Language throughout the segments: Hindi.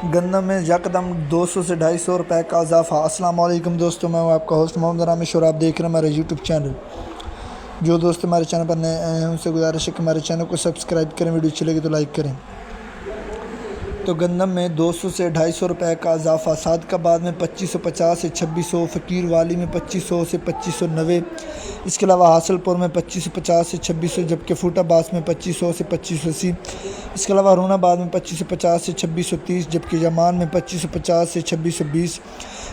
गंदम में यकदम 200 से 250 रुपए का इजाफा। अस्सलाम वालेकुम दोस्तों, मैं हूं आपका होस्ट मोहम्मद रामेश और आप देख रहे हैं हमारे यूट्यूब चैनल। जो दोस्त हमारे चैनल पर नए आए हैं उनसे गुजारिश है कि हमारे चैनल को सब्सक्राइब करें, वीडियो अच्छी लगी तो लाइक करें। तो गंदम में 200 से 250 रुपए का इजाफा। सादकाबाद में 2550 से 2600, फ़कीर वाली में 2500 से 2590, इसके अलावा हासलपुर में 2550 से 2600, जबकि फूटाबाद में 2500 से 2580, इसके अलावा हरुणाबाद में 2550 से 2630, जबकि यमान में 2550 से 2620,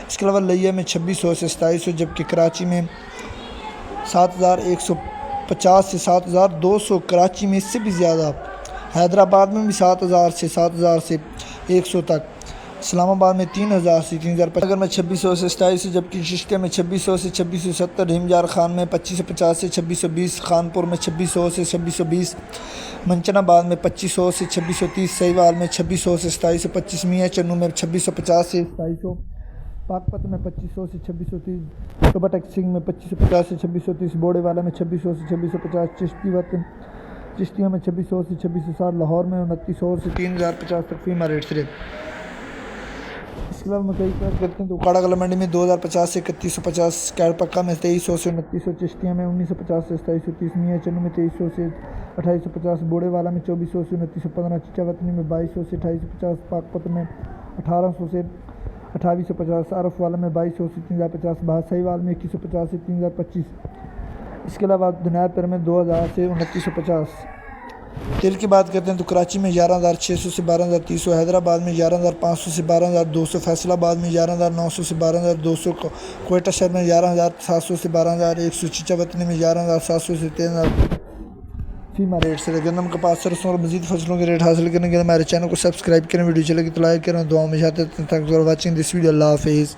इसके अलावा लिया में 2600 से 2700, जबकि कराची में 7150 से 7200, कराची में इससे भी ज़्यादा। हैदराबाद में भी 7000 से 7100 तक, इस्लामाबाद में 3000 से 3050, नगर में 2600 से 2700, जबकि चिश्तिया में 2600 से 2670, हिमजार खान में 2550 से 2620, खानपुर में 2600 से 2620, मंचनाबाद में 2500 से 2630, सहीवाल में 2600 से 2725, मियाँ चन्नू में 2650 से 2700, पाकपत में 2500 से 2630, कबटक सिंह में 2550 से 2630, बोड़ेवाला में 2600 से 2650, चिश्तिया में 2600 से 2660, लाहौर में 2900 से 3050 तक फीमा रेट से। इसके अलावा मकई की बात करते हैं तो उकाड़ा कला मंडी में 2050 से 3150, कैर पक्का में 2300 से 2900, चिश्तिया में 1950 से 2730, मियाँ चन्नू में 2300 से 2850, बोड़ेवाला में 2400 से 2915, चिचावतनी में 2200 से 2850, पाकपत में 1800 से 2850, आरफ वाला में 2200 से 3050, सहीवाल में 2150 से 3025, इसके अलावा दुनियापुर में 2000 से 2950। तेल की बात करते हैं तो कराची में 11600 से 12300, हैदराबाद में 11500 से 12200, फैसलाबाद में 11900 से 12200, कोयटा शहर में 11700 से 12100, चिचावतनी में 11700 से 3000 फीमा रेट से। गंदम कपास सरसों और मजीद फसलों के रेट हासिल करने के लिए हमारे चैनल को सब्सक्राइब करें, वीडियो चलेगी तो लाइक करें, दुआओं में जाते हैं। Thanks for watching this video. Allah हाफिज़।